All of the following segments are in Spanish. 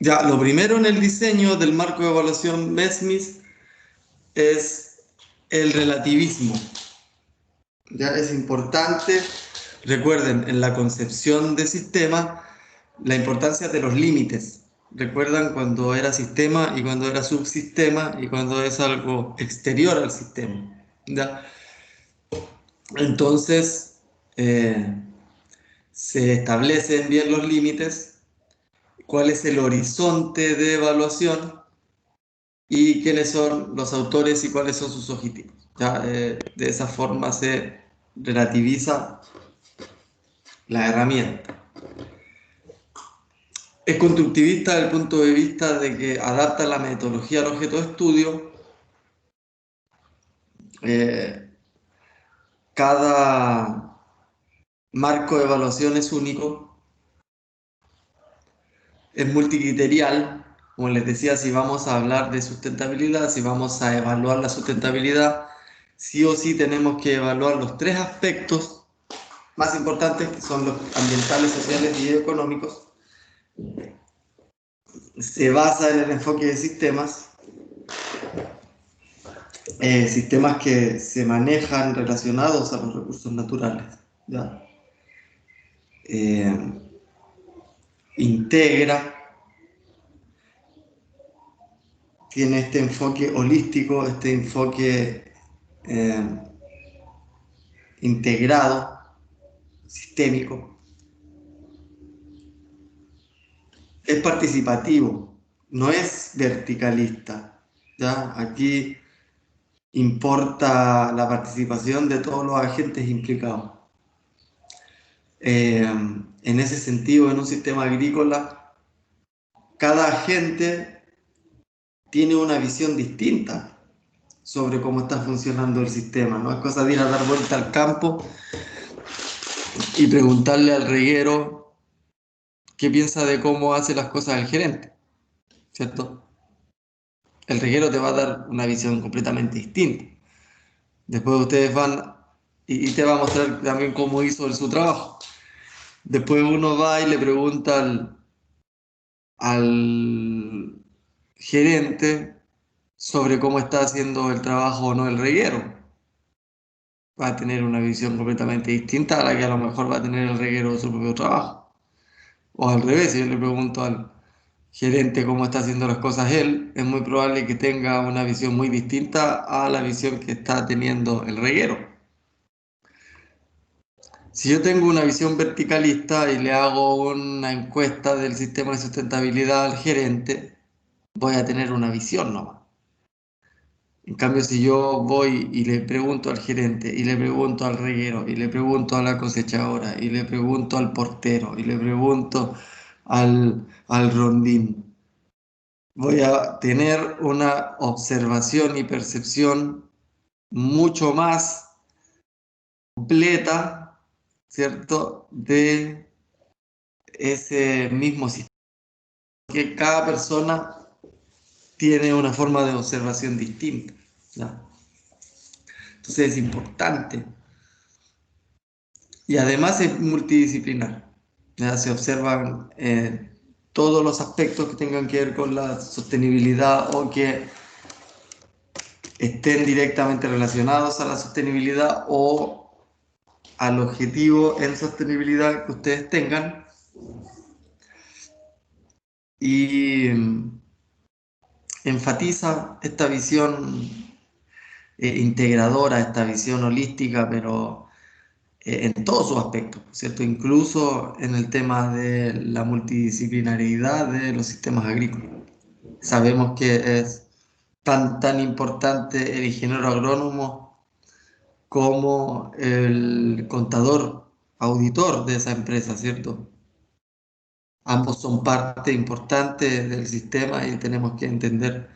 Ya, lo primero en el diseño del marco de evaluación MESMIS es el relativismo. Ya es importante, recuerden, en la concepción de sistema, la importancia de los límites. Recuerdan cuando era sistema y cuando era subsistema y cuando es algo exterior al sistema. ¿Ya? Entonces, se establecen bien los límites, cuál es el horizonte de evaluación y quiénes son los autores y cuáles son sus objetivos. ¿Ya? De esa forma se relativiza la herramienta. Es constructivista desde el punto de vista de que adapta la metodología al objeto de estudio. Eh, Cada marco de evaluación es único, es multicriterial. Como les decía, si vamos a hablar de sustentabilidad, si vamos a evaluar la sustentabilidad, sí o sí tenemos que evaluar los tres aspectos más importantes, que son los ambientales, sociales y económicos. Se basa en el enfoque de sistemas, sistemas que se manejan relacionados a los recursos naturales. ¿Ya? Eh, Integra, tiene este enfoque holístico, este enfoque eh, integrado, sistémico. Es participativo, no es verticalista. ¿Ya? Aquí importa la participación de todos los agentes implicados. En ese sentido, en un sistema agrícola, cada agente tiene una visión distinta sobre cómo está funcionando el sistema. No es cosa de ir a dar vuelta al campo y preguntarle al reguero qué piensa de cómo hace las cosas el gerente, ¿cierto? El reguero te va a dar una visión completamente distinta. Después ustedes van y te va a mostrar también cómo hizo su trabajo. Después uno va y le pregunta al gerente sobre cómo está haciendo el trabajo o no el reguero. Va a tener una visión completamente distinta a la que a lo mejor va a tener el reguero de su propio trabajo. O al revés, si yo le pregunto al gerente cómo está haciendo las cosas él, es muy probable que tenga una visión muy distinta a la visión que está teniendo el reguero. Si yo tengo una visión verticalista y le hago una encuesta del sistema de sustentabilidad al gerente, voy a tener una visión nomás. En cambio, si yo voy y le pregunto al gerente, y le pregunto al reguero, y le pregunto a la cosechadora, y le pregunto al portero, y le pregunto al rondín, voy a tener una observación y percepción mucho más completa, ¿cierto?, de ese mismo sistema, que cada persona tiene una forma de observación distinta, ¿ya? Entonces es importante. Y además es multidisciplinar. ¿Ya? Se observan todos los aspectos que tengan que ver con la sostenibilidad o que estén directamente relacionados a la sostenibilidad o al objetivo en sostenibilidad que ustedes tengan. Y enfatiza esta visión integradora, esta visión holística, pero en todos sus aspectos, ¿cierto? Incluso en el tema de la multidisciplinariedad de los sistemas agrícolas. Sabemos que es tan importante el ingeniero agrónomo como el contador, auditor de esa empresa, ¿cierto? Ambos son parte importante del sistema y tenemos que entender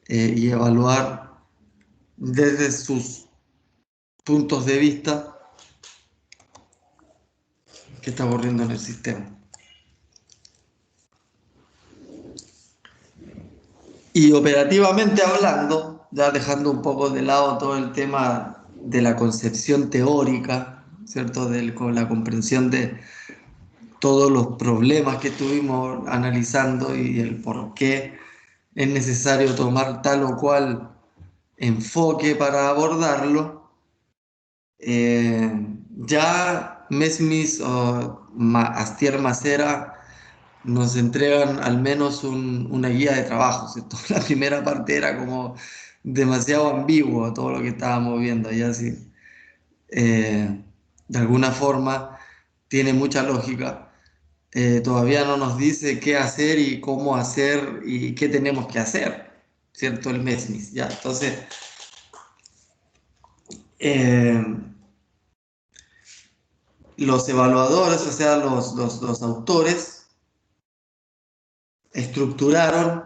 y evaluar desde sus puntos de vista qué está ocurriendo en el sistema. Y operativamente hablando, ya dejando un poco de lado todo el tema de la concepción teórica, ¿cierto? Con la comprensión de todos los problemas que estuvimos analizando y el por qué es necesario tomar tal o cual enfoque para abordarlo, ya Mesmis o Astier Macera nos entregan al menos una guía de trabajo, ¿cierto? La primera parte era como demasiado ambiguo todo lo que estábamos viendo, ya sí. De alguna forma tiene mucha lógica. Todavía no nos dice qué hacer y cómo hacer y qué tenemos que hacer, ¿cierto? El Mesmis, ya. Entonces, eh, los evaluadores, o sea, los autores, estructuraron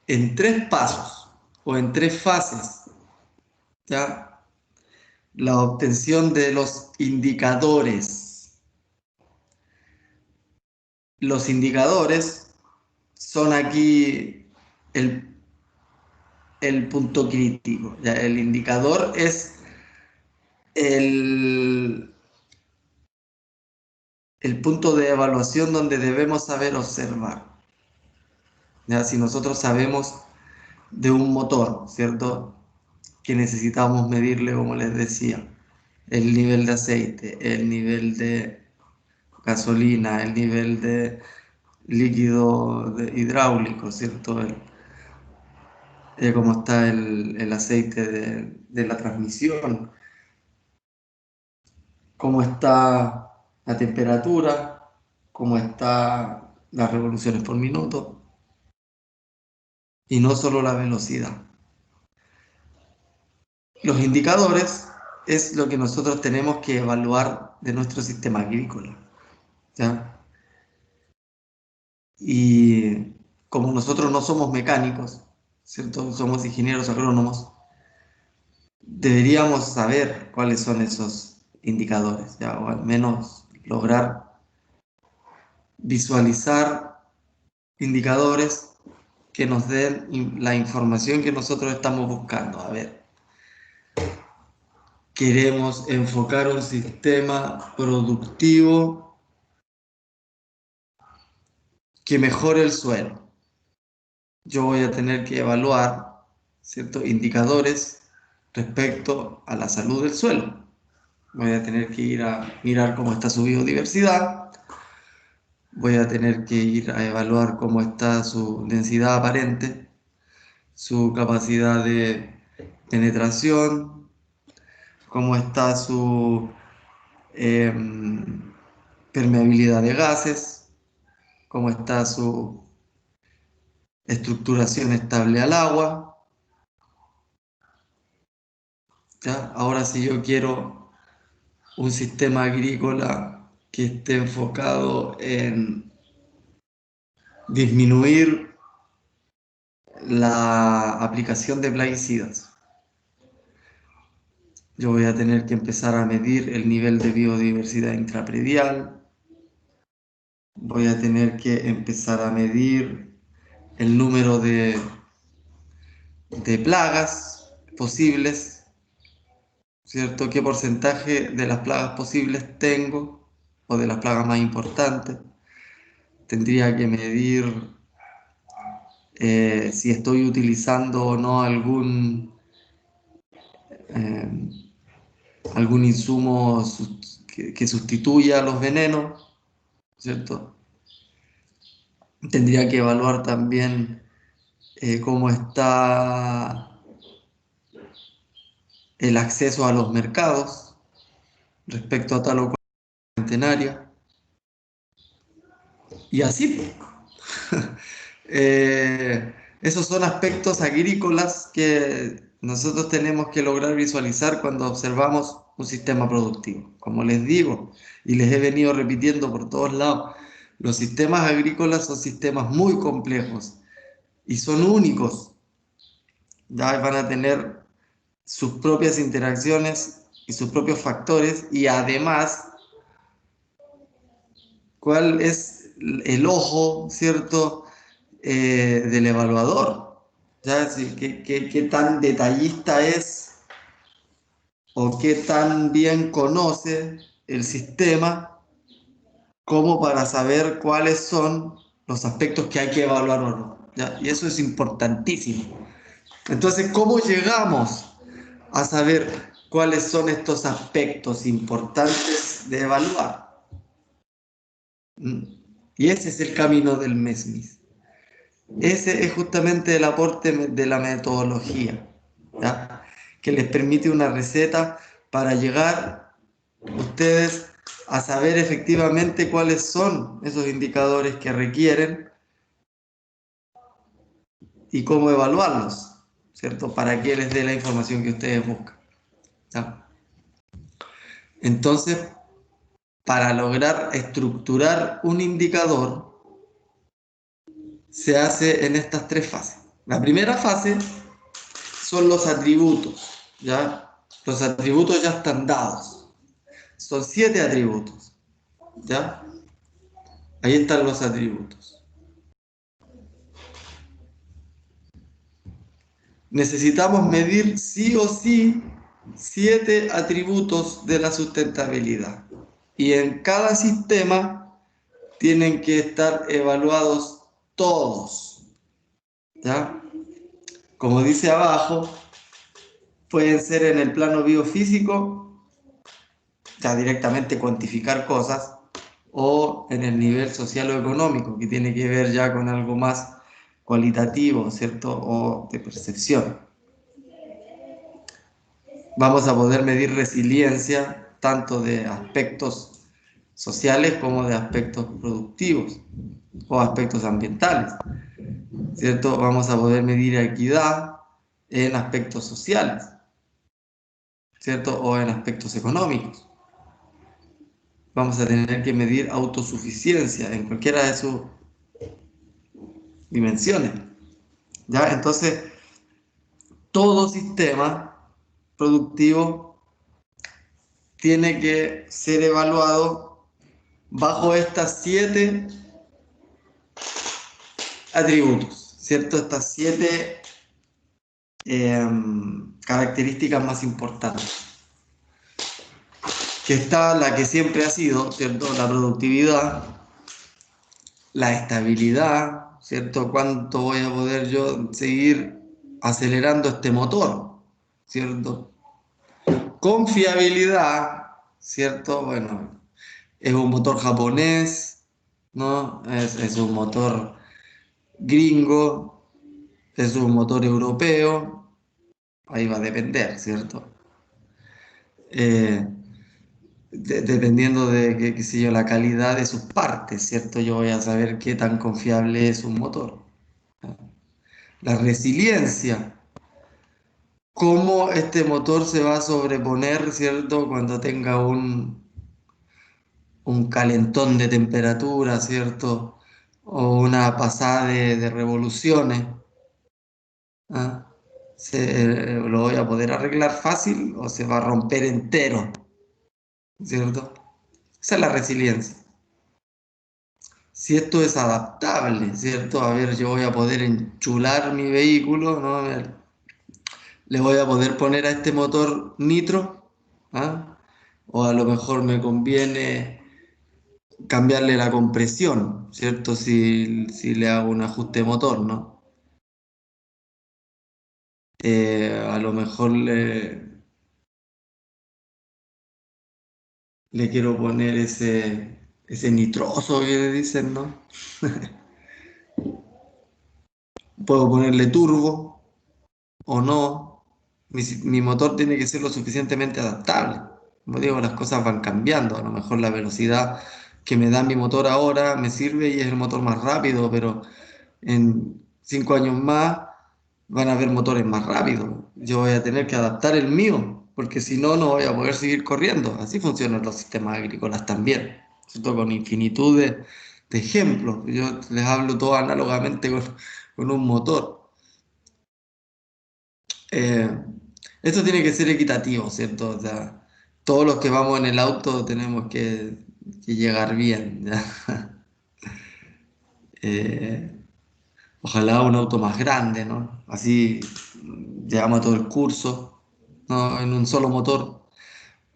en tres pasos o en tres fases, ¿ya? La obtención de los indicadores. Los indicadores son aquí el punto crítico, ¿ya? El indicador es el, el punto de evaluación donde debemos saber observar. ¿Ya? Si nosotros sabemos de un motor, ¿cierto? Que necesitamos medirle, como les decía, el nivel de aceite, el nivel de gasolina, el nivel de hidráulico, ¿cierto? Cómo está el aceite de la transmisión, cómo está la temperatura, cómo está las revoluciones por minuto y no solo la velocidad. Los indicadores es lo que nosotros tenemos que evaluar de nuestro sistema agrícola, ¿ya? Y como nosotros no somos mecánicos, ¿cierto? Somos ingenieros agrónomos, deberíamos saber cuáles son esos indicadores, ¿ya? O al menos lograr visualizar indicadores que nos den la información que nosotros estamos buscando. A ver, queremos enfocar un sistema productivo que mejore el suelo. Yo voy a tener que evaluar ciertos indicadores respecto a la salud del suelo. Voy a tener que ir a mirar cómo está su biodiversidad. Voy a tener que ir a evaluar cómo está su densidad aparente, su capacidad de penetración, cómo está su permeabilidad de gases, cómo está su estructuración estable al agua. ¿Ya? Ahora, si yo quiero un sistema agrícola que esté enfocado en disminuir la aplicación de plaguicidas, yo voy a tener que empezar a medir el nivel de biodiversidad intrapredial, voy a tener que empezar a medir el número de plagas posibles, ¿cierto? ¿Qué porcentaje de las plagas posibles tengo o de las plagas más importantes? Tendría que medir si estoy utilizando o no eh, algún insumo que sustituya los venenos, ¿cierto? Tendría que evaluar también cómo está el acceso a los mercados respecto a tal o cual centenaria. Y así, esos son aspectos agrícolas que nosotros tenemos que lograr visualizar cuando observamos un sistema productivo. Como les digo, y les he venido repitiendo por todos lados, los sistemas agrícolas son sistemas muy complejos y son únicos. Ya van a tener sus propias interacciones y sus propios factores y además cuál es el ojo, ¿cierto? Del evaluador, ¿ya? Sí, qué tan detallista es o qué tan bien conoce el sistema como para saber cuáles son los aspectos que hay que evaluar o no. ¿Ya? Y eso es importantísimo. Entonces, ¿cómo llegamos a saber cuáles son estos aspectos importantes de evaluar? ¿Mm? Y ese es el camino del MESMIS. Ese es justamente el aporte de la metodología, ¿ya? Que les permite una receta para llegar ustedes a saber efectivamente cuáles son esos indicadores que requieren y cómo evaluarlos, ¿cierto? Para que les dé la información que ustedes buscan, ¿ya? Entonces, para lograr estructurar un indicador, se hace en estas tres fases. La primera fase son los atributos, ¿ya? Los atributos ya están dados. Son 7 atributos, ¿ya? Ahí están los atributos. Necesitamos medir sí o sí 7 atributos de la sustentabilidad. Y en cada sistema tienen que estar evaluados todos, ¿ya? Como dice abajo, pueden ser en el plano biofísico, ya directamente cuantificar cosas, o en el nivel social o económico, que tiene que ver ya con algo más cualitativo, ¿cierto? O de percepción. Vamos a poder medir resiliencia tanto de aspectos sociales como de aspectos productivos o aspectos ambientales, ¿cierto? Vamos a poder medir equidad en aspectos sociales, ¿cierto? O en aspectos económicos. Vamos a tener que medir autosuficiencia en cualquiera de sus dimensiones, ¿ya? Entonces, todo sistema productivo tiene que ser evaluado bajo estas 7 atributos, ¿cierto? Estas 7 características más importantes. Que está la que siempre ha sido, ¿cierto? La productividad, la estabilidad, ¿cierto? ¿Cuánto voy a poder yo seguir acelerando este motor? ¿Cierto? Confiabilidad, ¿cierto? Bueno, es un motor japonés, ¿no? Es un motor gringo, es un motor europeo, ahí va a depender, ¿cierto? Eh, Dependiendo de, qué sé yo, la calidad de sus partes, ¿cierto? Yo voy a saber qué tan confiable es un motor. La resiliencia, cómo este motor se va a sobreponer, ¿cierto? Cuando tenga un calentón de temperatura, ¿cierto? O una pasada de revoluciones. ¿Ah? ¿Lo voy a poder arreglar fácil o se va a romper entero? ¿Cierto? Esa es la resiliencia. Si esto es adaptable, ¿cierto? A ver, yo voy a poder enchular mi vehículo, ¿no? Le voy a poder poner a este motor nitro, ¿ah? O a lo mejor me conviene cambiarle la compresión, ¿cierto? Si le hago un ajuste de motor, ¿no? A lo mejor le quiero poner ese nitroso que le dicen, ¿no? Puedo ponerle turbo o no. Mi motor tiene que ser lo suficientemente adaptable. Como digo, las cosas van cambiando. A lo mejor la velocidad que me da mi motor ahora me sirve y es el motor más rápido, pero en 5 años más van a haber motores más rápidos. Yo voy a tener que adaptar el mío, porque si no, no voy a poder seguir corriendo. Así funcionan los sistemas agrícolas también, ¿cierto? Con infinitud de ejemplos. Yo les hablo todo análogamente con un motor. Eh, Esto tiene que ser equitativo, ¿cierto? O sea, todos los que vamos en el auto tenemos que llegar bien, ¿ya? Eh, Ojalá un auto más grande, ¿no? Así llevamos todo el curso, ¿no? En un solo motor.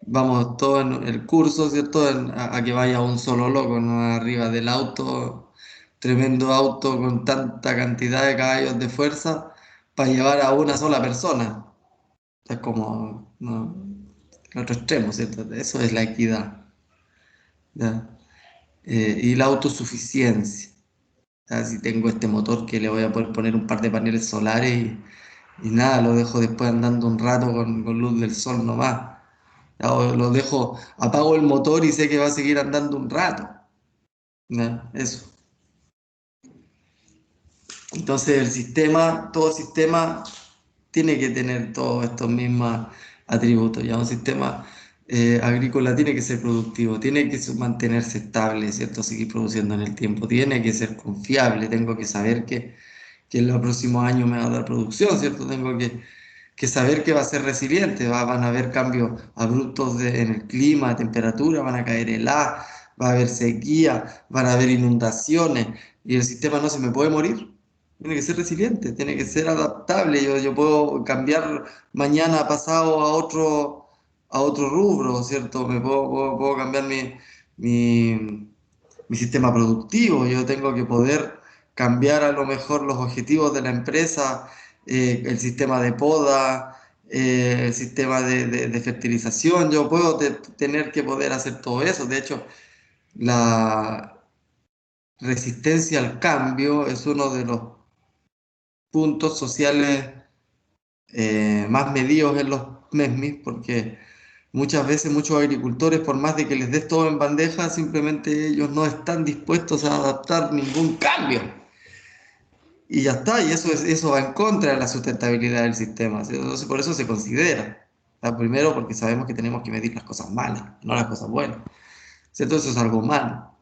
vamos todo en el curso, ¿cierto? A que vaya un solo loco, ¿no? Arriba del auto, tremendo auto con tanta cantidad de caballos de fuerza para llevar a una sola persona. Es como, ¿no? El otro extremo, ¿cierto? Eso es la equidad, ¿ya? Y la autosuficiencia. O sea, si tengo este motor que le voy a poder poner un par de paneles solares y nada, lo dejo después andando un rato con luz del sol nomás. Ya, o lo dejo, apago el motor y sé que va a seguir andando un rato. ¿Ya? Eso. Entonces el sistema, todo sistema tiene que tener todos estos mismos atributos. Ya un sistema agrícola tiene que ser productivo, tiene que mantenerse estable, ¿cierto? Seguir produciendo en el tiempo, tiene que ser confiable, tengo que saber que en los próximos años me va a dar producción, ¿cierto? Tengo que saber que va a ser resiliente, van a haber cambios abruptos en el clima, temperatura, van a caer heladas, va a haber sequía, van a haber inundaciones y el sistema no se me puede morir. Tiene que ser resiliente, tiene que ser adaptable. Yo puedo cambiar mañana pasado a otro rubro, ¿cierto? Puedo cambiar mi, mi sistema productivo. Yo tengo que poder cambiar a lo mejor los objetivos de la empresa, el sistema de poda, el sistema de fertilización. Yo puedo tener que poder hacer todo eso. De hecho, la resistencia al cambio es uno de los puntos sociales más medidos en los MESMIS, porque muchas veces muchos agricultores, por más de que les des todo en bandeja, simplemente ellos no están dispuestos a adaptar ningún cambio. Y ya está, y eso va en contra de la sustentabilidad del sistema, ¿sí? Entonces, por eso se considera. Primero, porque sabemos que tenemos que medir las cosas malas, no las cosas buenas. ¿Cierto? Eso es algo malo.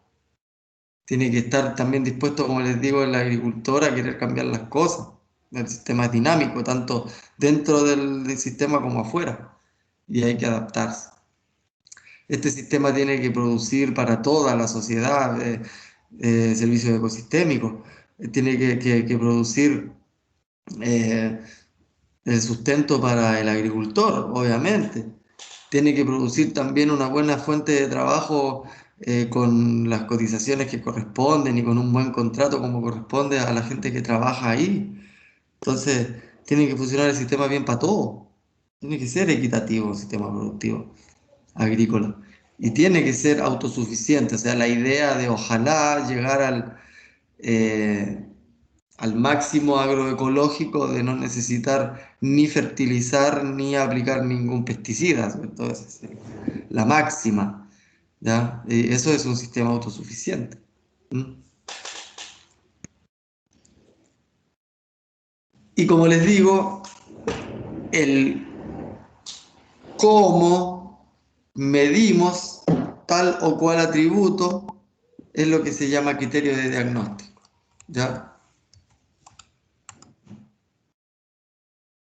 Tiene que estar también dispuesto, como les digo, el agricultor a querer cambiar las cosas. El sistema es dinámico, tanto dentro del sistema como afuera, y hay que adaptarse. Este sistema tiene que producir para toda la sociedad servicios ecosistémicos, tiene que producir eh, el sustento para el agricultor, obviamente. Tiene que producir también una buena fuente de trabajo con las cotizaciones que corresponden y con un buen contrato como corresponde a la gente que trabaja ahí. Entonces, tiene que funcionar el sistema bien para todos. Tiene que ser equitativo el sistema productivo agrícola. Y tiene que ser autosuficiente. O sea, la idea de ojalá llegar eh, al máximo agroecológico de no necesitar ni fertilizar ni aplicar ningún pesticida. Entonces, la máxima, ¿ya? Eso es un sistema autosuficiente. ¿Mm? Y como les digo, el cómo medimos tal o cual atributo es lo que se llama criterio de diagnóstico, ¿ya?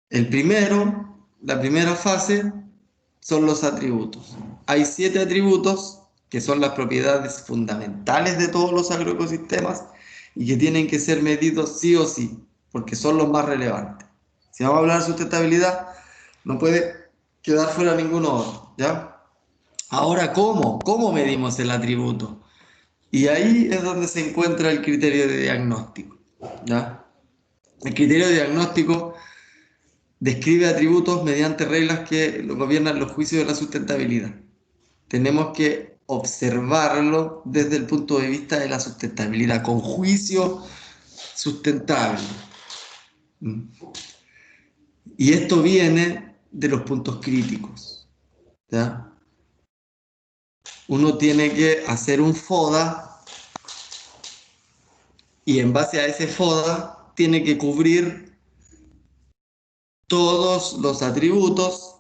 La primera fase son los atributos. Hay 7 atributos que son las propiedades fundamentales de todos los agroecosistemas y que tienen que ser medidos sí o sí, porque son los más relevantes. Si vamos a hablar de sustentabilidad, no puede quedar fuera ninguno otro, ¿ya? Ahora, ¿cómo? ¿Cómo medimos el atributo? Y ahí es donde se encuentra el criterio de diagnóstico, ¿ya? El criterio de diagnóstico describe atributos mediante reglas que gobiernan los juicios de la sustentabilidad. Tenemos que observarlo desde el punto de vista de la sustentabilidad, con juicio sustentable. Y esto viene de los puntos críticos, ¿ya? Uno tiene que hacer un FODA y en base a ese FODA tiene que cubrir todos los atributos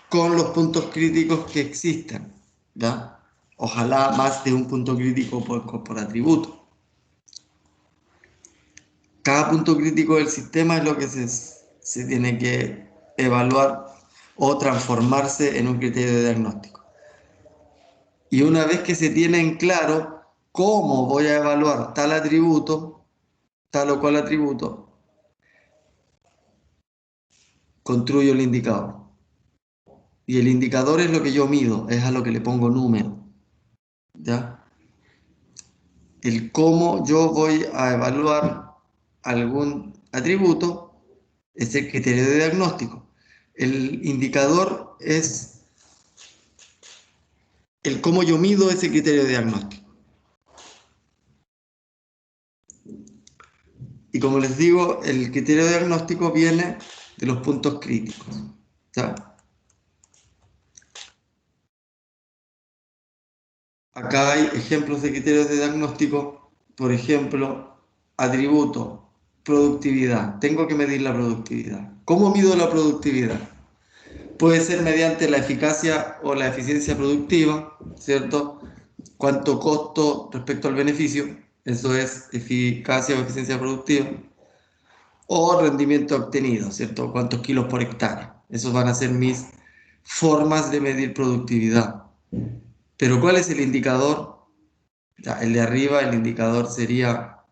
con los puntos críticos que existan, ¿ya? Ojalá más de un punto crítico por atributo. Cada punto crítico del sistema es lo que se tiene que evaluar o transformarse en un criterio de diagnóstico. Y una vez que se tiene en claro cómo voy a evaluar tal atributo, tal o cual atributo, construyo el indicador. Y el indicador es lo que yo mido, es a lo que le pongo número, ¿ya? El cómo yo voy a evaluar algún atributo es el criterio de diagnóstico. El indicador es el cómo yo mido ese criterio de diagnóstico. Y como les digo, el criterio de diagnóstico viene de los puntos críticos, ¿ya? Acá hay ejemplos de criterios de diagnóstico, por ejemplo, atributo, productividad. Tengo que medir la productividad. ¿Cómo mido la productividad? Puede ser mediante la eficacia o la eficiencia productiva, ¿cierto? ¿Cuánto costo respecto al beneficio? Eso es eficacia o eficiencia productiva. O rendimiento obtenido, ¿cierto? ¿Cuántos kilos por hectárea? Esos van a ser mis formas de medir productividad. Pero ¿cuál es el indicador? Ya, el de arriba, el indicador sería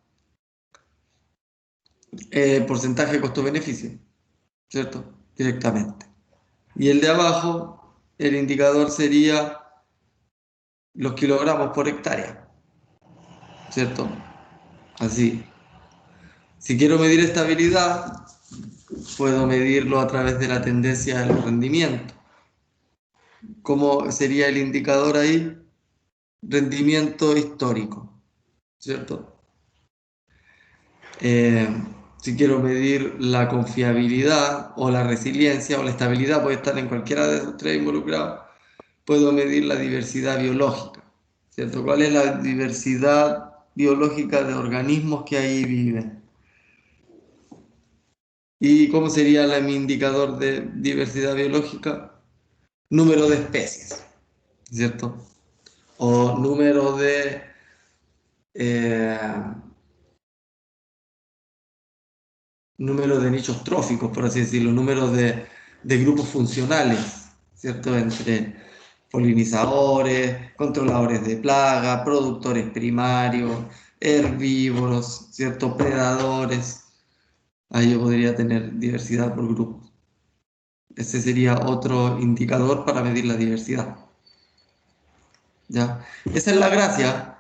porcentaje costo-beneficio, ¿cierto? Directamente. Y el de abajo, el indicador sería los kilogramos por hectárea, ¿cierto? Así. Si quiero medir estabilidad, puedo medirlo a través de la tendencia del rendimiento. ¿Cómo sería el indicador ahí? Rendimiento histórico, ¿cierto? Eh, si quiero medir la confiabilidad o la resiliencia o la estabilidad, puede estar en cualquiera de esos tres involucrados, puedo medir la diversidad biológica, ¿cierto? ¿Cuál es la diversidad biológica de organismos que ahí viven? ¿Y cómo sería mi indicador de diversidad biológica? Número de especies, ¿cierto? O número de eh, número de nichos tróficos, por así decirlo, número de grupos funcionales, ¿cierto? Entre polinizadores, controladores de plaga, productores primarios, herbívoros, ¿cierto? Predadores. Ahí yo podría tener diversidad por grupos. Ese sería otro indicador para medir la diversidad. ¿Ya? Esa es la gracia.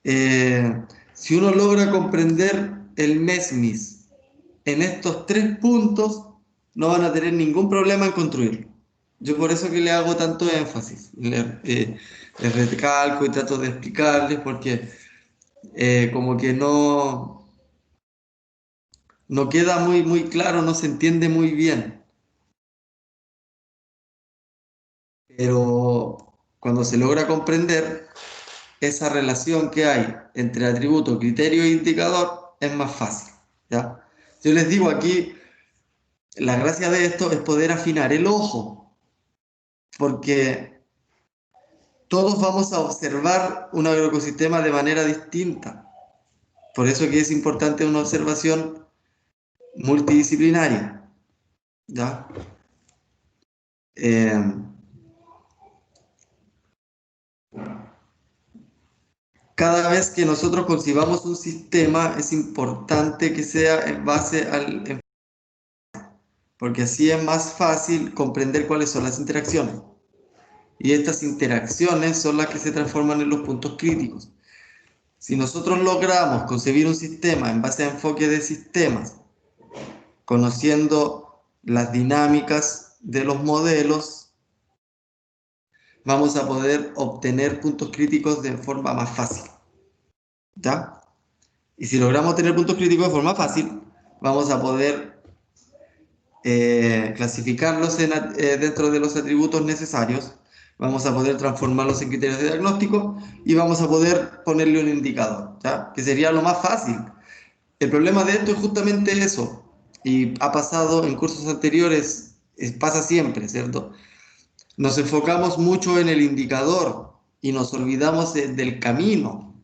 Si uno logra comprender el MESMIS en estos tres puntos, no van a tener ningún problema en construirlo. Yo por eso que le hago tanto énfasis, les recalco y trato de explicarles porque como que no queda muy claro, no se entiende muy bien, pero cuando se logra comprender esa relación que hay entre atributo, criterio e indicador, es más fácil, ¿ya? Yo les digo aquí, la gracia de esto es poder afinar el ojo, porque todos vamos a observar un agroecosistema de manera distinta. Por eso que es importante una observación multidisciplinaria, ¿ya? Eh, cada vez que nosotros concibamos un sistema es importante que sea en base al... porque así es más fácil comprender cuáles son las interacciones. Y estas interacciones son las que se transforman en los puntos críticos. Si nosotros logramos concebir un sistema en base a enfoque de sistemas, conociendo las dinámicas de los modelos, vamos a poder obtener puntos críticos de forma más fácil, ¿ya? Y si logramos tener puntos críticos de forma fácil, vamos a poder clasificarlos dentro de los atributos necesarios, vamos a poder transformarlos en criterios de diagnóstico y vamos a poder ponerle un indicador, ¿ya? Que sería lo más fácil. El problema de esto es justamente eso, y ha pasado en cursos anteriores, pasa siempre, ¿cierto? Nos enfocamos mucho en el indicador y nos olvidamos del camino.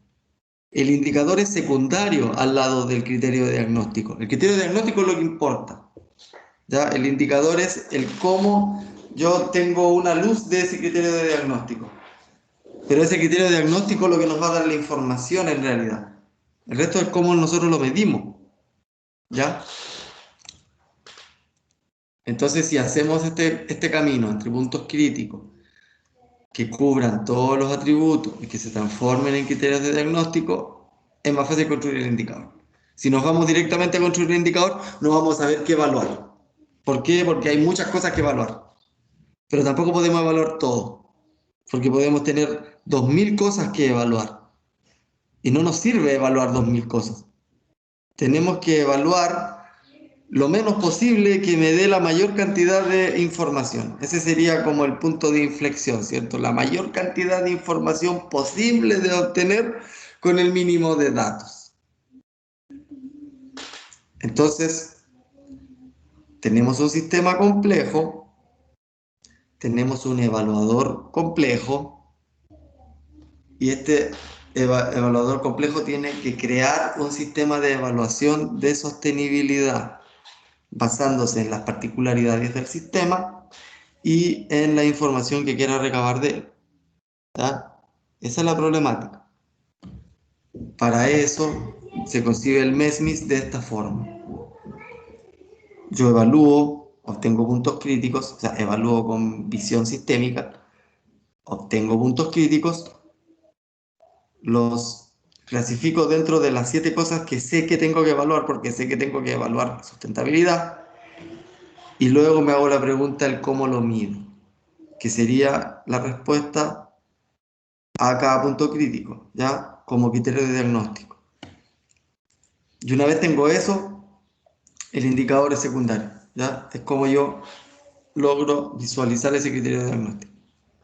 El indicador es secundario al lado del criterio de diagnóstico. El criterio de diagnóstico es lo que importa, ¿ya? El indicador es el cómo yo tengo una luz de ese criterio de diagnóstico. Pero ese criterio de diagnóstico es lo que nos va a dar la información en realidad. El resto es cómo nosotros lo medimos, ¿ya? Entonces, si hacemos este camino entre puntos críticos que cubran todos los atributos y que se transformen en criterios de diagnóstico, es más fácil construir el indicador. Si nos vamos directamente a construir el indicador, no vamos a saber qué evaluar. ¿Por qué? Porque hay muchas cosas que evaluar, pero tampoco podemos evaluar todo, porque podemos tener 2000 cosas que evaluar y no nos sirve evaluar 2000 cosas. Tenemos que evaluar lo menos posible que me dé la mayor cantidad de información. Ese sería como el punto de inflexión, ¿cierto? La mayor cantidad de información posible de obtener con el mínimo de datos. Entonces, tenemos un sistema complejo, tenemos un evaluador complejo y este evaluador complejo tiene que crear un sistema de evaluación de sostenibilidad basándose en las particularidades del sistema y en la información que quiera recabar de él. ¿Ya? Esa es la problemática. Para eso se concibe el MESMIS de esta forma. Yo evalúo, obtengo puntos críticos, o sea, evalúo con visión sistémica, obtengo puntos críticos, los clasifico dentro de las 7 cosas que sé que tengo que evaluar, porque sé que tengo que evaluar sustentabilidad, y luego me hago la pregunta el cómo lo mido, que sería la respuesta a cada punto crítico, ¿ya? Como criterio de diagnóstico. Y una vez tengo eso, el indicador es secundario, ¿ya? Es como yo logro visualizar ese criterio de diagnóstico.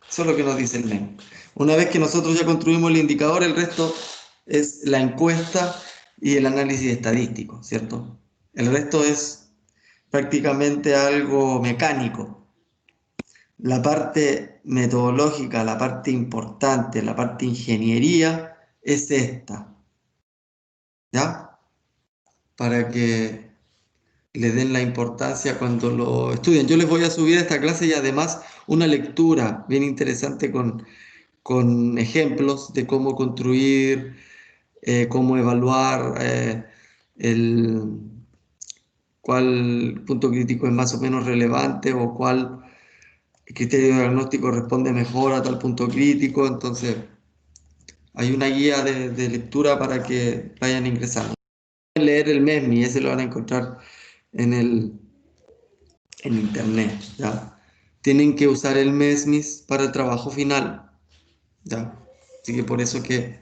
Eso es lo que nos dice el NEM. Una vez que nosotros ya construimos el indicador, el resto es la encuesta y el análisis estadístico, ¿cierto? El resto es prácticamente algo mecánico. La parte metodológica, la parte importante, la parte ingeniería es esta, ¿ya? Para que le den la importancia cuando lo estudien. Yo les voy a subir a esta clase y además una lectura bien interesante con ejemplos de cómo construir, cómo evaluar el, cuál punto crítico es más o menos relevante o cuál criterio diagnóstico responde mejor a tal punto crítico. Entonces, hay una guía de lectura para que vayan ingresando. Leer el MESMI, ese lo van a encontrar en en internet, ¿ya? Tienen que usar el MESMIS para el trabajo final, ¿ya? Así que por eso que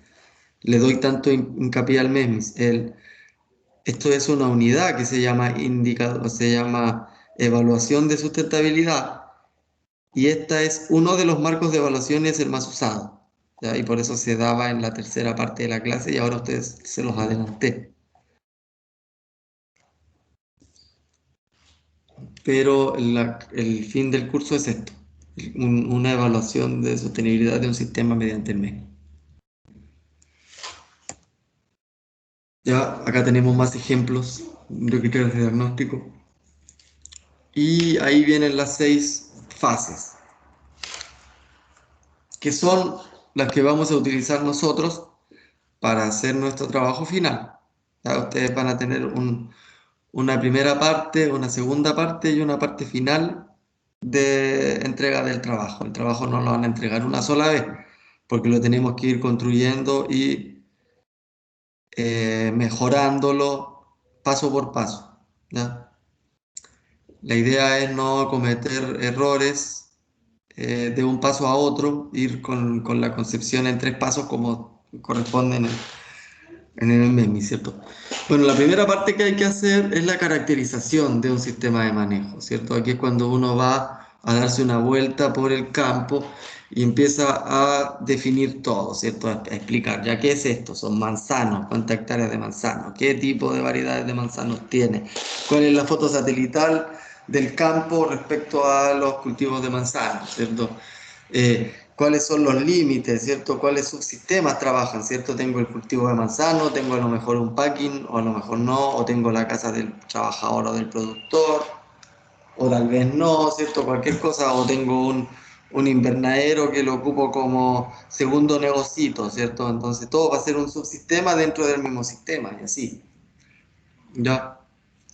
le doy tanto hincapié al MESMIS. Esto es una unidad que se llama indicador, se llama evaluación de sustentabilidad y esta es uno de los marcos de evaluación y es el más usado, ¿ya? Y por eso se daba en la tercera parte de la clase y ahora a ustedes se los adelanté. Pero el fin del curso es esto, una evaluación de sostenibilidad de un sistema mediante el MES. Ya acá tenemos más ejemplos de criterios de diagnóstico y ahí vienen las 6 fases, que son las que vamos a utilizar nosotros para hacer nuestro trabajo final. Ya ustedes van a tener una primera parte, una segunda parte y una parte final de entrega del trabajo. El trabajo no lo van a entregar una sola vez, porque lo tenemos que ir construyendo y mejorándolo paso por paso, ¿ya? La idea es no cometer errores de un paso a otro, ir con la concepción en 3 pasos como corresponde en el MEMI, ¿cierto? Bueno, la primera parte que hay que hacer es la caracterización de un sistema de manejo, ¿cierto? Aquí es cuando uno va a darse una vuelta por el campo y empieza a definir todo, ¿cierto? A explicar, ya qué es esto, son manzanos, cuántas hectáreas de manzanos, qué tipo de variedades de manzanos tiene, cuál es la foto satelital del campo respecto a los cultivos de manzanos, ¿cierto? Cuáles son los límites, ¿cierto? Cuáles subsistemas trabajan, ¿cierto? Tengo el cultivo de manzano, tengo a lo mejor un packing, o a lo mejor no, o tengo la casa del trabajador o del productor, o tal vez no, ¿cierto? Cualquier cosa, o tengo un invernadero que lo ocupo como segundo negocito, ¿cierto? Entonces todo va a ser un subsistema dentro del mismo sistema, y así. ¿Ya?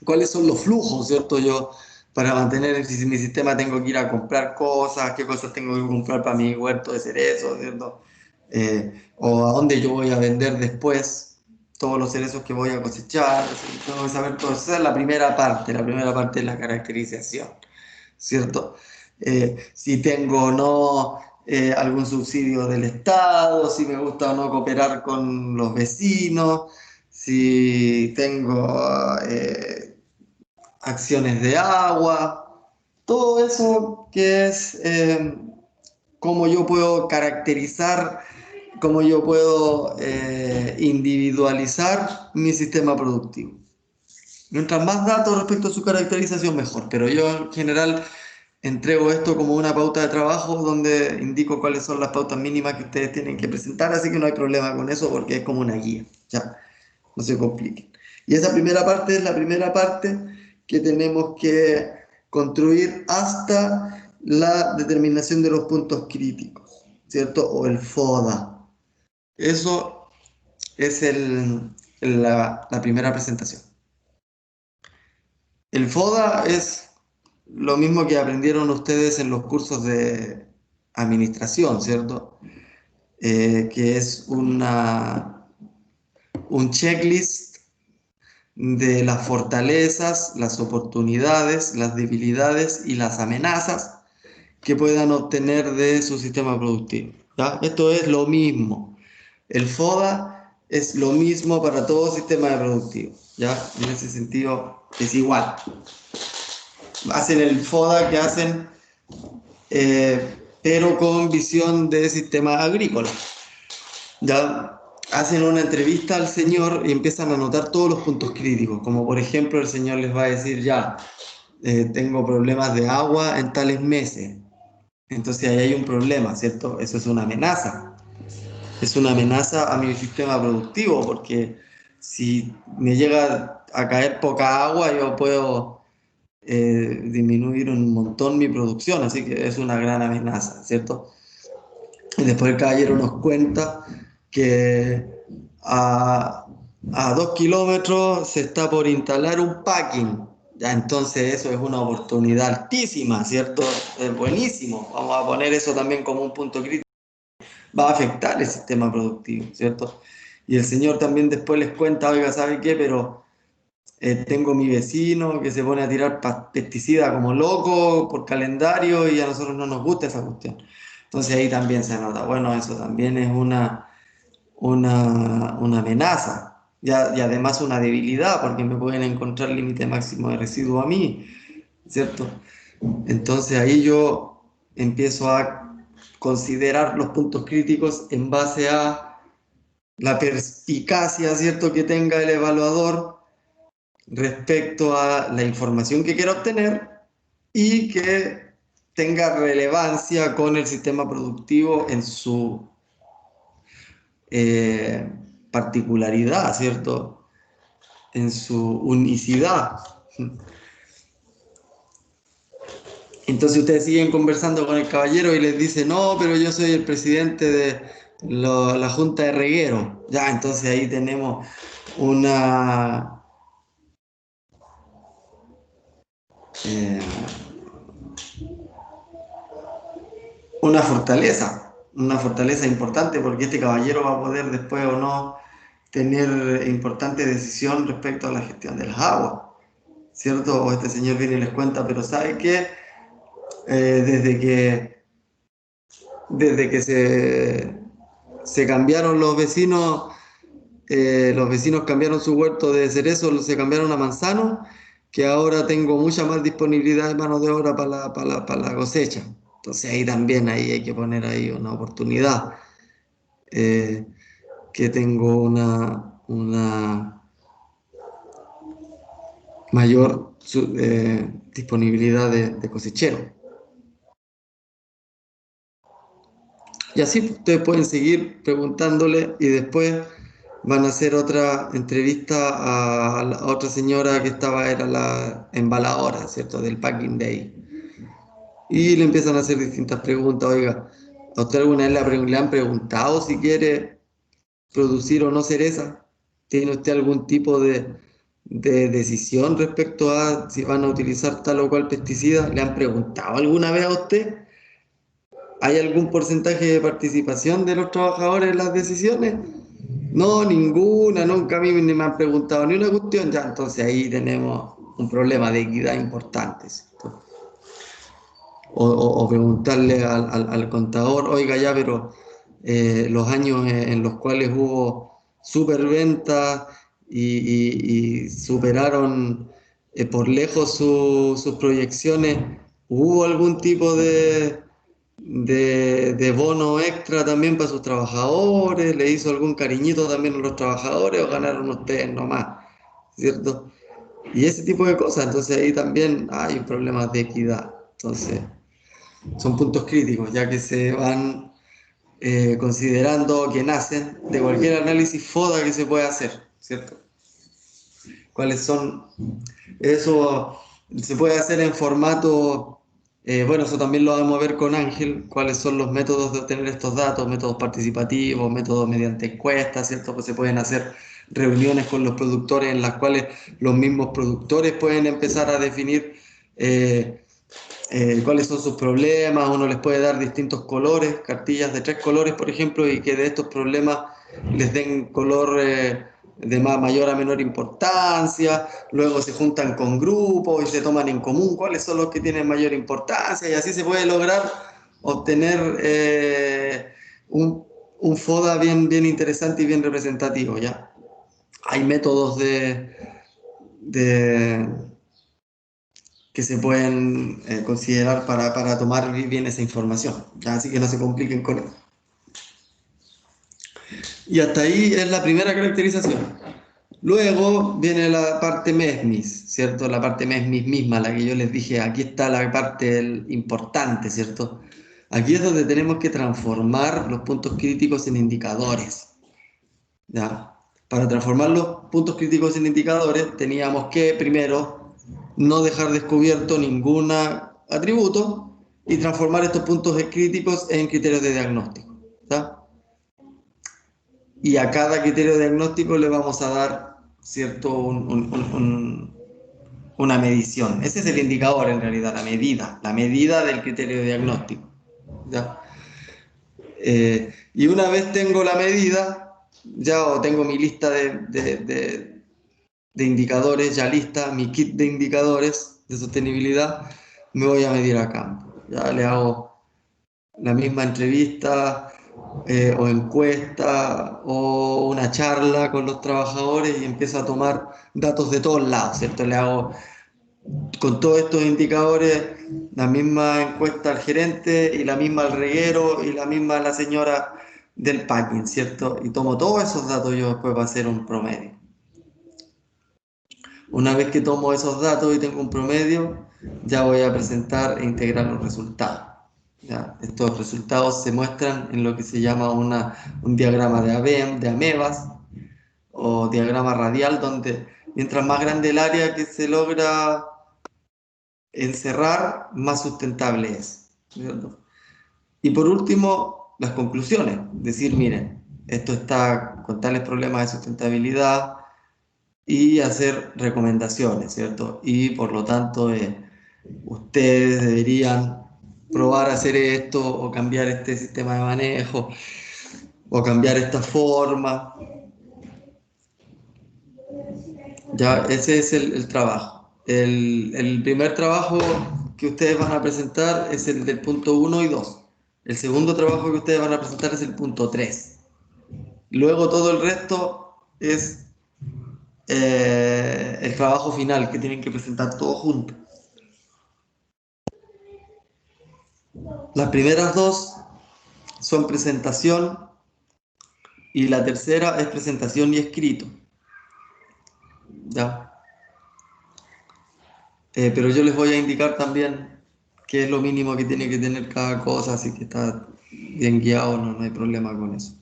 ¿Cuáles son los flujos, ¿cierto? Yo para mantener si mi sistema tengo que ir a comprar cosas, qué cosas tengo que comprar para mi huerto de cerezos, ¿cierto? O a dónde yo voy a vender después todos los cerezos que voy a cosechar, ¿sí? Tengo que saber todo eso. Esa es la primera parte es la caracterización, ¿cierto? Si tengo o no algún subsidio del Estado, si me gusta o no cooperar con los vecinos, si tengo acciones de agua, todo eso que es cómo yo puedo caracterizar, cómo yo puedo individualizar mi sistema productivo. Mientras más datos respecto a su caracterización, mejor. Pero yo en general entrego esto como una pauta de trabajo donde indico cuáles son las pautas mínimas que ustedes tienen que presentar, así que no hay problema con eso porque es como una guía. Ya, no se compliquen. Y esa primera parte es la primera parte que tenemos que construir hasta la determinación de los puntos críticos, ¿cierto? O el FODA. Eso es la primera presentación. El FODA es lo mismo que aprendieron ustedes en los cursos de administración, ¿cierto? Que es un checklist de las fortalezas, las oportunidades, las debilidades y las amenazas que puedan obtener de su sistema productivo. ¿Ya? Esto es lo mismo. El FODA es lo mismo para todo sistema de productivo. ¿Ya? En ese sentido es igual. Hacen el FODA que hacen, pero con visión de sistema agrícola. Ya hacen una entrevista al señor y empiezan a anotar todos los puntos críticos, como por ejemplo el señor les va a decir, ya, tengo problemas de agua en tales meses. Entonces ahí hay un problema, ¿cierto? Eso es una amenaza. Es una amenaza a mi sistema productivo, porque si me llega a caer poca agua, yo puedo disminuir un montón mi producción, así que es una gran amenaza, ¿cierto? Y después el caballero nos cuenta que a, a 2 kilómetros se está por instalar un packing. Ya, entonces eso es una oportunidad altísima, ¿cierto? Es buenísimo. Vamos a poner eso también como un punto crítico. Va a afectar el sistema productivo, ¿cierto? Y el señor también después les cuenta, oiga, ¿sabe qué? Pero tengo mi vecino que se pone a tirar pesticida como loco por calendario y a nosotros no nos gusta esa cuestión. Entonces ahí también se nota, bueno, eso también es una amenaza y además una debilidad porque me pueden encontrar límite máximo de residuo a mí, ¿cierto? Entonces ahí yo empiezo a considerar los puntos críticos en base a la perspicacia, ¿cierto?, que tenga el evaluador respecto a la información que quiera obtener y que tenga relevancia con el sistema productivo en su eh, particularidad, ¿cierto? En su unicidad. Entonces ustedes siguen conversando con el caballero y les dice, no, pero yo soy el presidente de la Junta de Reguero. Ya, entonces ahí tenemos una, eh, una fortaleza importante porque este caballero va a poder después o no tener importante decisión respecto a la gestión de las aguas, ¿cierto? O este señor viene y les cuenta, pero ¿sabe qué? Desde que se cambiaron los vecinos cambiaron su huerto de cerezo, se cambiaron a manzano, que ahora tengo mucha más disponibilidad de mano de obra para la cosecha. Entonces ahí también ahí hay que poner ahí una oportunidad, eh, que tengo una mayor disponibilidad de cosechero. Y así ustedes pueden seguir preguntándole y después van a hacer otra entrevista a la otra señora que era la embaladora, ¿cierto? Del Packing Day. Y le empiezan a hacer distintas preguntas. Oiga, ¿a usted alguna vez le han preguntado si quiere producir o no cereza? ¿Tiene usted algún tipo de decisión respecto a si van a utilizar tal o cual pesticida? ¿Le han preguntado alguna vez a usted? ¿Hay algún porcentaje de participación de los trabajadores en las decisiones? No, ninguna, nunca a mí ni me han preguntado ni una cuestión. Ya, entonces ahí tenemos un problema de equidad importante, ¿cierto? O preguntarle al contador, oiga ya, pero los años en los cuales hubo superventas y superaron por lejos sus proyecciones, ¿hubo algún tipo de bono extra también para sus trabajadores? ¿Le hizo algún cariñito también a los trabajadores o ganaron ustedes nomás? ¿Cierto? Y ese tipo de cosas, entonces ahí también hay un problema de equidad. Entonces, son puntos críticos, ya que se van considerando que nacen de cualquier análisis FODA que se pueda hacer, ¿cierto? ¿Cuáles son? Eso se puede hacer en formato, bueno, eso también lo vamos a ver con Ángel, cuáles son los métodos de obtener estos datos, métodos participativos, métodos mediante encuestas, ¿cierto? Pues se pueden hacer reuniones con los productores en las cuales los mismos productores pueden empezar a definir cuáles son sus problemas. Uno les puede dar distintos colores, cartillas de 3 colores, por ejemplo, y que de estos problemas les den color de mayor a menor importancia. Luego se juntan con grupos y se toman en común cuáles son los que tienen mayor importancia, y así se puede lograr obtener un FODA bien interesante y bien representativo, ¿ya? Hay métodos de que se pueden considerar para tomar bien esa información, ¿ya? Así que no se compliquen con eso. Y hasta ahí es la primera caracterización. Luego viene la parte MESMIS, ¿cierto? La parte MESMIS misma, la que yo les dije, aquí está la parte importante, ¿cierto? Aquí es donde tenemos que transformar los puntos críticos en indicadores, ¿ya? Para transformar los puntos críticos en indicadores teníamos que primero no dejar descubierto ningún atributo y transformar estos puntos críticos en criterios de diagnóstico, ¿ya? Y a cada criterio de diagnóstico le vamos a dar, ¿cierto? Una medición. Ese es el indicador en realidad, la medida del criterio de diagnóstico, ¿ya? Y una vez tengo la medida, ya o tengo mi lista de indicadores ya lista, mi kit de indicadores de sostenibilidad, me voy a medir a campo. Ya le hago la misma entrevista o encuesta o una charla con los trabajadores y empiezo a tomar datos de todos lados, ¿cierto? Le hago con todos estos indicadores la misma encuesta al gerente y la misma al reguero y la misma a la señora del packing, ¿cierto? Y tomo todos esos datos yo después para hacer un promedio. Una vez que tomo esos datos y tengo un promedio, ya voy a presentar e integrar los resultados. ¿Ya? Estos resultados se muestran en lo que se llama un diagrama de amebas o diagrama radial, donde mientras más grande el área que se logra encerrar, más sustentable es, ¿cierto? Y por último, las conclusiones. Decir, miren, esto está con tales problemas de sustentabilidad, y hacer recomendaciones, ¿cierto? Y por lo tanto, ustedes deberían probar a hacer esto o cambiar este sistema de manejo o cambiar esta forma. Ya, ese es el trabajo. El primer trabajo que ustedes van a presentar es el del punto 1 y 2. El segundo trabajo que ustedes van a presentar es el punto 3. Luego todo el resto es el trabajo final que tienen que presentar todos juntos. Las primeras dos son presentación y la tercera es presentación y escrito. ¿Ya? Pero yo les voy a indicar también qué es lo mínimo que tiene que tener cada cosa, así que está bien guiado, no hay problema con eso.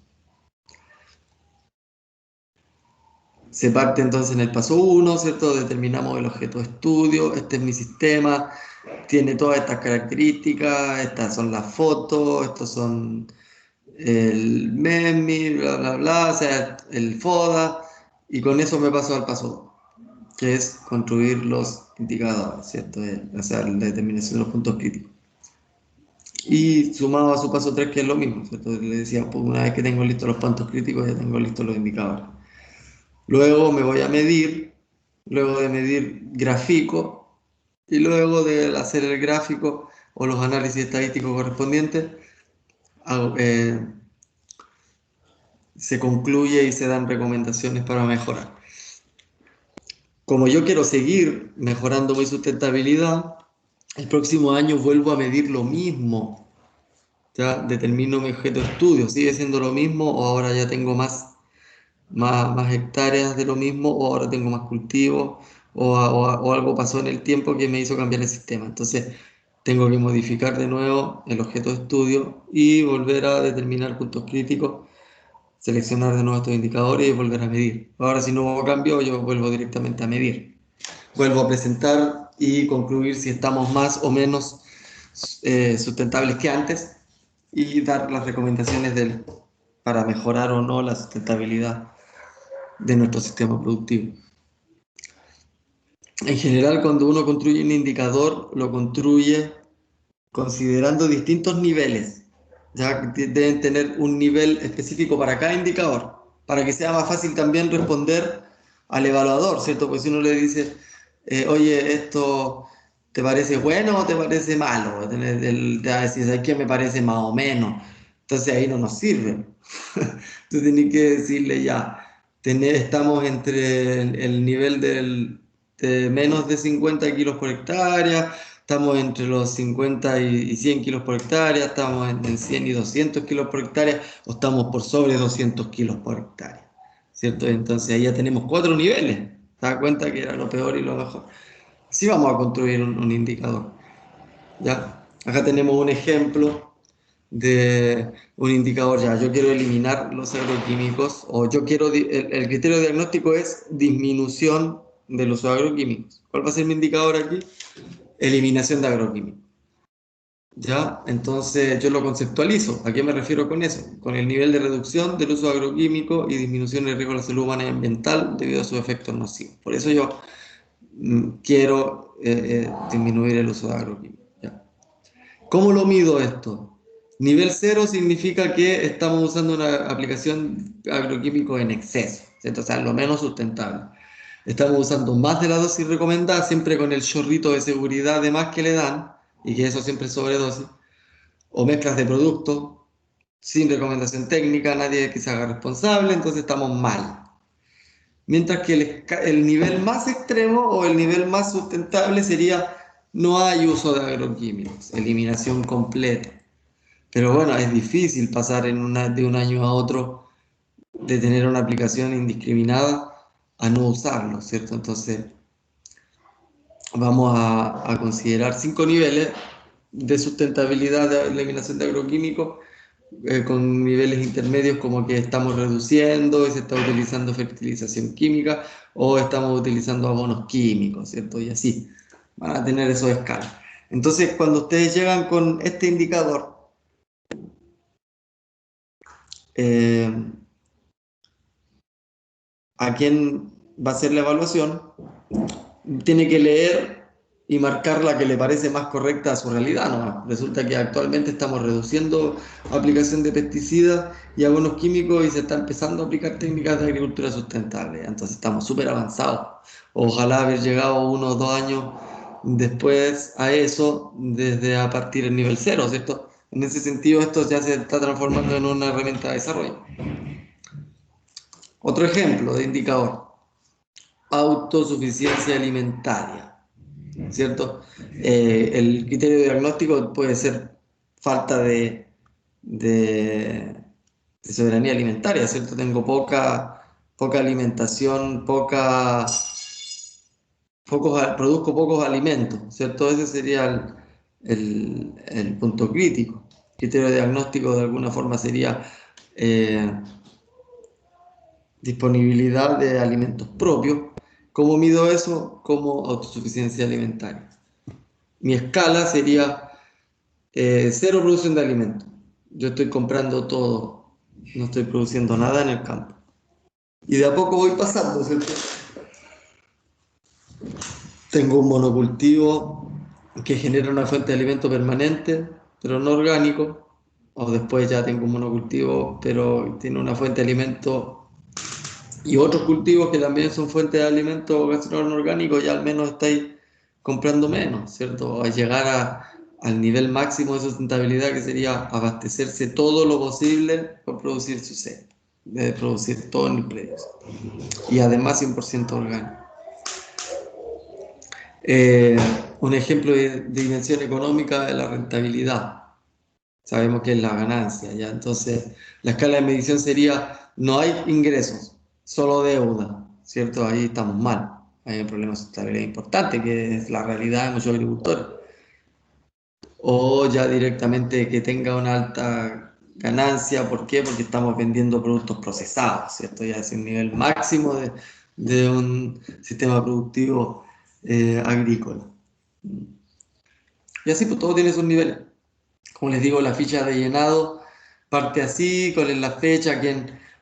Se parte entonces en el paso 1, ¿cierto? Determinamos el objeto de estudio, este es mi sistema, tiene todas estas características, estas son las fotos, estos son el MEMI, bla, bla, bla, o sea, el FODA, y con eso me paso al paso 2. que es construir los indicadores, ¿cierto? O sea, la determinación de los puntos críticos. Y sumado a su paso 3 que es lo mismo, ¿cierto? Le decía, pues una vez que tengo listos los puntos críticos, ya tengo listos los indicadores. Luego me voy a medir, luego de medir grafico, y luego de hacer el gráfico o los análisis estadísticos correspondientes, hago, se concluye y se dan recomendaciones para mejorar. Como yo quiero seguir mejorando mi sustentabilidad, el próximo año vuelvo a medir lo mismo. Ya determino mi objeto de estudio. ¿Sigue siendo lo mismo o ahora ya tengo más hectáreas de lo mismo o ahora tengo más cultivos o algo pasó en el tiempo que me hizo cambiar el sistema? Entonces tengo que modificar de nuevo el objeto de estudio y volver a determinar puntos críticos, seleccionar de nuevo estos indicadores y volver a medir. Ahora si no hubo cambio, yo vuelvo directamente a medir. Vuelvo a presentar y concluir si estamos más o menos sustentables que antes y dar las recomendaciones para mejorar o no la sustentabilidad de nuestro sistema productivo. En general, cuando uno construye un indicador, lo construye considerando distintos niveles. Ya deben tener un nivel específico para cada indicador, para que sea más fácil también responder al evaluador, ¿cierto? Porque si uno le dice, oye, esto te parece bueno o te parece malo, te va a decir, ¿sabes qué? Me parece más o menos. Entonces ahí no nos sirve. Tú tienes que decirle ya, estamos entre el nivel de menos de 50 kilos por hectárea, estamos entre los 50 y 100 kilos por hectárea, estamos en 100 y 200 kilos por hectárea, o estamos por sobre 200 kilos por hectárea, ¿cierto? Entonces ahí ya tenemos 4 niveles. ¿Te das cuenta que era lo peor y lo mejor? Sí vamos a construir un indicador, ¿ya? Acá tenemos un ejemplo de un indicador ya. Yo quiero eliminar los agroquímicos o yo quiero, el criterio de diagnóstico es disminución de los agroquímicos. ¿Cuál va a ser mi indicador aquí? Eliminación de agroquímicos. ¿Ya? Entonces yo lo conceptualizo. ¿A qué me refiero con eso? Con el nivel de reducción del uso agroquímico y disminución del riesgo a la salud humana y ambiental debido a sus efectos nocivos. Por eso yo quiero disminuir el uso de agroquímicos. ¿Ya? ¿Cómo lo mido esto? Nivel cero significa que estamos usando una aplicación agroquímico en exceso, ¿cierto? O sea, lo menos sustentable. Estamos usando más de la dosis recomendada, siempre con el chorrito de seguridad de más que le dan, y que eso siempre es sobredosis, o mezclas de productos sin recomendación técnica, nadie que se haga responsable, entonces estamos mal. Mientras que el nivel más extremo o el nivel más sustentable sería no hay uso de agroquímicos, eliminación completa. Pero bueno, es difícil pasar de un año a otro de tener una aplicación indiscriminada a no usarlo, ¿cierto? Entonces vamos a considerar 5 niveles de sustentabilidad de eliminación de agroquímicos con niveles intermedios como que estamos reduciendo y se está utilizando fertilización química o estamos utilizando abonos químicos, ¿cierto? Y así van a tener esos escalas. Entonces, cuando ustedes llegan con este indicador, eh, a quién va a ser la evaluación, tiene que leer y marcar la que le parece más correcta a su realidad, ¿no? Resulta que actualmente estamos reduciendo aplicación de pesticidas y abonos químicos y se está empezando a aplicar técnicas de agricultura sustentable. Entonces estamos súper avanzados. Ojalá haber llegado 1 o 2 años después a eso, desde a partir del nivel cero, ¿cierto? En ese sentido, esto ya se está transformando en una herramienta de desarrollo. Otro ejemplo de indicador, autosuficiencia alimentaria. ¿Cierto? El criterio diagnóstico puede ser falta de, de soberanía alimentaria, ¿cierto? Tengo poca alimentación, produzco pocos alimentos, ¿cierto? Ese sería el punto crítico. El criterio diagnóstico de alguna forma sería eh, disponibilidad de alimentos propios. ¿Cómo mido eso? Como autosuficiencia alimentaria. Mi escala sería cero producción de alimentos. Yo estoy comprando todo, no estoy produciendo nada en el campo. Y de a poco voy pasando, ¿cierto? tengo un monocultivo que genera una fuente de alimento permanente, pero no orgánico, o después ya tengo un monocultivo, pero tiene una fuente de alimento y otros cultivos que también son fuentes de alimento casi no orgánicos, ya al menos estáis comprando menos, ¿cierto? A llegar al nivel máximo de sustentabilidad que sería abastecerse todo lo posible por producir su sed, de producir todo en el predio. Y además 100% orgánico. Eh, un ejemplo de dimensión económica es la rentabilidad. Sabemos que es la ganancia, ¿ya? Entonces, la escala de medición sería, no hay ingresos, solo deuda, ¿cierto? Ahí estamos mal. Hay un problema de sustentabilidad importante, que es la realidad de muchos agricultores. O ya directamente que tenga una alta ganancia, ¿por qué? Porque estamos vendiendo productos procesados, ¿cierto? Ya es el nivel máximo de un sistema productivo agrícola. Y así pues todo tiene sus niveles. Como les digo, la ficha de llenado parte así, cuál es la fecha,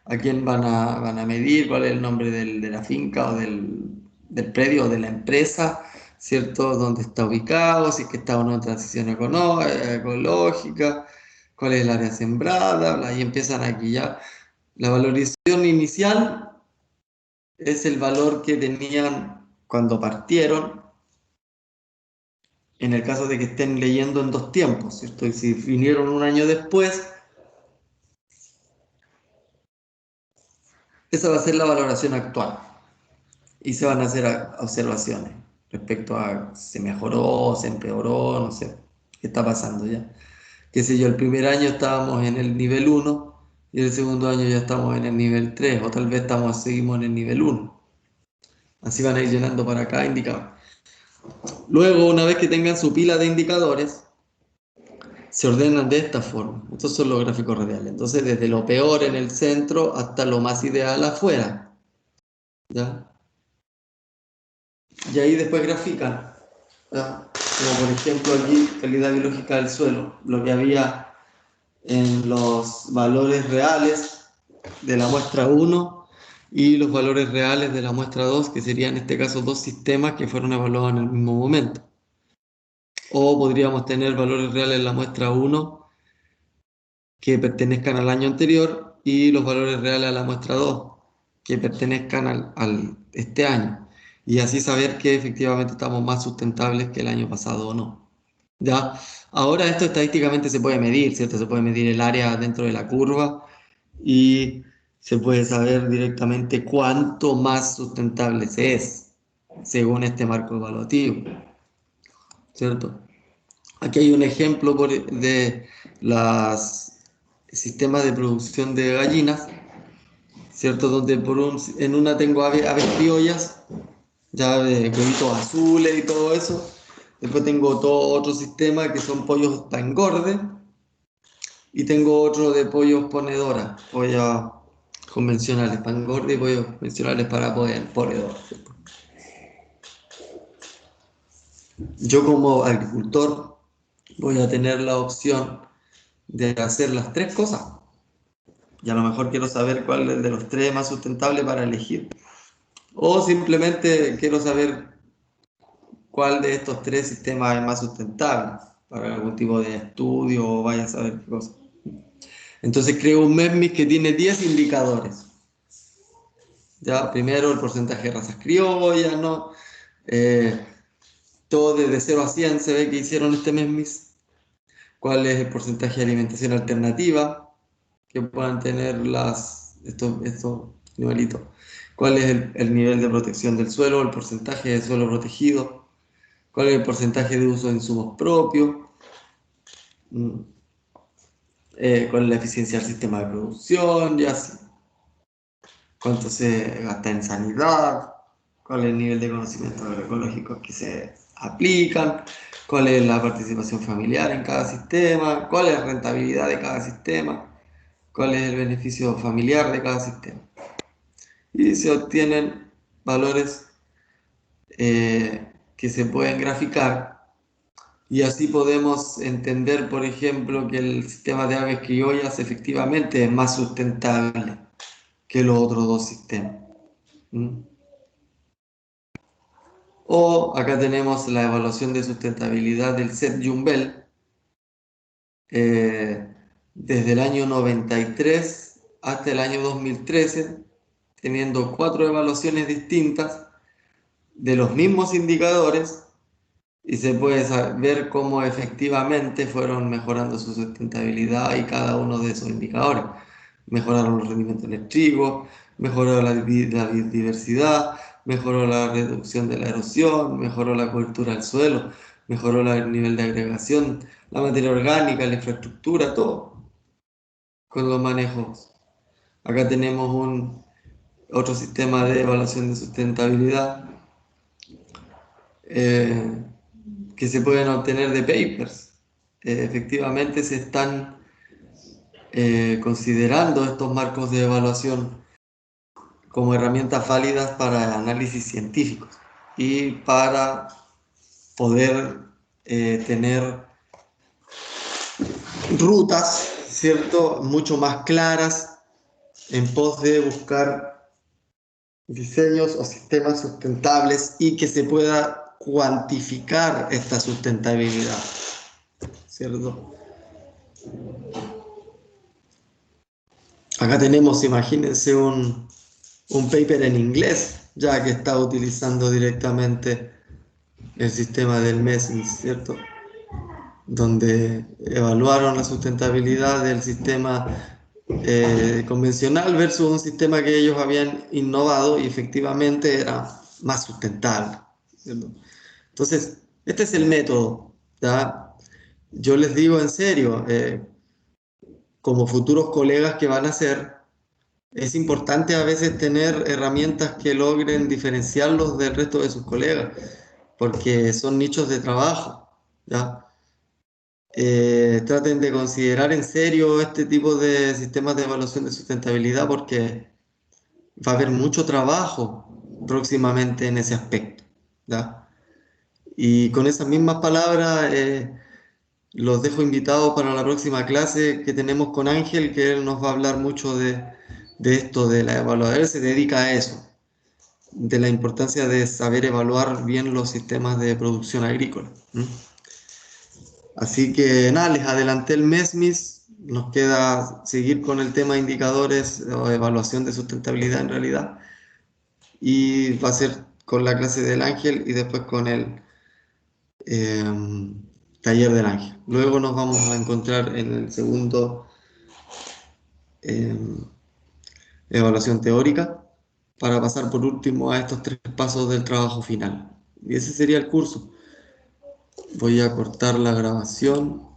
a quién van a medir, cuál es el nombre de la finca o del predio o de la empresa, ¿cierto? Dónde está ubicado, si es que está o no en transición ecológica, cuál es el área sembrada, bla, y empiezan aquí ya. La valorización inicial es el valor que tenían cuando partieron, en el caso de que estén leyendo en dos tiempos, ¿cierto? Y si vinieron un año después, esa va a ser la valoración actual y se van a hacer observaciones respecto a si se mejoró, se empeoró, no sé qué está pasando ya. Qué sé yo, el primer año estábamos en el nivel uno y el segundo año ya estamos en el nivel 3 o tal vez seguimos en el nivel uno. Así van a ir llenando para cada indicador. Luego, una vez que tengan su pila de indicadores, se ordenan de esta forma. Estos son los gráficos radiales. Entonces, desde lo peor en el centro hasta lo más ideal afuera. ¿Ya? Y ahí después grafican, ¿ya? Como por ejemplo aquí, calidad biológica del suelo, lo que había en los valores reales de la muestra uno y los valores reales de la muestra 2 que serían en este caso dos sistemas que fueron evaluados en el mismo momento. O podríamos tener valores reales en la muestra uno que pertenezcan al año anterior y los valores reales a la muestra 2 que pertenezcan al este año. Y así saber que efectivamente estamos más sustentables que el año pasado o no. ¿Ya? Ahora esto estadísticamente se puede medir, ¿cierto? Se puede medir el área dentro de la curva y se puede saber directamente cuánto más sustentable se es según este marco evaluativo, ¿cierto? Aquí hay un ejemplo de los sistemas de producción de gallinas, ¿cierto? Donde en una tengo aves criollas, ya de huevitos azules y todo eso. Después tengo todo otro sistema que son pollos para engorde. Y tengo otro de pollos ponedoras, pollos convencionales para engorde y pollos convencionales para ponedor. Yo como agricultor voy a tener la opción de hacer las tres cosas. Y a lo mejor quiero saber cuál es de los tres más sustentable para elegir. O simplemente quiero saber cuál de estos tres sistemas es más sustentable para algún tipo de estudio o vaya a saber qué cosa. Entonces creo un MEMIS que tiene 10 indicadores. Ya, primero el porcentaje de razas criollas, ¿no? Eh, todo desde 0 a 100 se ve que hicieron este MEMIS. ¿Cuál es el porcentaje de alimentación alternativa que puedan tener estos animalitos? ¿Cuál es el nivel de protección del suelo, el porcentaje de suelo protegido? ¿Cuál es el porcentaje de uso de insumos propios? Mm, ¿Cuál es la eficiencia del sistema de producción? Y así. ¿Cuánto se gasta en sanidad? ¿Cuál es el nivel de conocimiento agroecológico que se aplican? ¿Cuál es la participación familiar en cada sistema? ¿Cuál es la rentabilidad de cada sistema? ¿Cuál es el beneficio familiar de cada sistema? Y se obtienen valores que se pueden graficar y así podemos entender, por ejemplo, que el sistema de aves criollas efectivamente es más sustentable que los otros dos sistemas. ¿Mm? O acá tenemos la evaluación de sustentabilidad del CET-Yumbel, desde el año 93 hasta el año 2013, teniendo 4 evaluaciones distintas de los mismos indicadores, y se puede ver cómo efectivamente fueron mejorando su sustentabilidad y cada uno de esos indicadores. Mejoraron los rendimientos del trigo, mejoró la biodiversidad, mejoró la reducción de la erosión, mejoró la cobertura del suelo, mejoró el nivel de agregación, la materia orgánica, la infraestructura, todo con los manejos. Acá tenemos otro sistema de evaluación de sustentabilidad, eh, que se pueden obtener de papers. Efectivamente se están considerando estos marcos de evaluación como herramientas válidas para análisis científicos y para poder tener rutas, ¿cierto?, mucho más claras en pos de buscar diseños o sistemas sustentables y que se pueda cuantificar esta sustentabilidad, ¿cierto? Acá tenemos, imagínense, un paper en inglés, ya que está utilizando directamente el sistema del MESMIS, ¿cierto? Donde evaluaron la sustentabilidad del sistema convencional versus un sistema que ellos habían innovado y efectivamente era más sustentable, ¿cierto? Entonces, este es el método, ¿ya? Yo les digo en serio, como futuros colegas que van a ser, es importante a veces tener herramientas que logren diferenciarlos del resto de sus colegas, porque son nichos de trabajo, ¿ya? Traten de considerar en serio este tipo de sistemas de evaluación de sustentabilidad porque va a haber mucho trabajo próximamente en ese aspecto, ¿ya? Y con esas mismas palabras, los dejo invitados para la próxima clase que tenemos con Ángel, que él nos va a hablar mucho de esto, de la evaluación. Él se dedica a eso, de la importancia de saber evaluar bien los sistemas de producción agrícola. Así que nada, les adelanté el MESMIS, nos queda seguir con el tema de indicadores o evaluación de sustentabilidad en realidad, y va a ser con la clase del Ángel y después con el eh, taller del Ángel. Luego nos vamos a encontrar en el segundo eh, evaluación teórica para pasar por último a estos 3 pasos del trabajo final. Y ese sería el curso. Voy a cortar la grabación.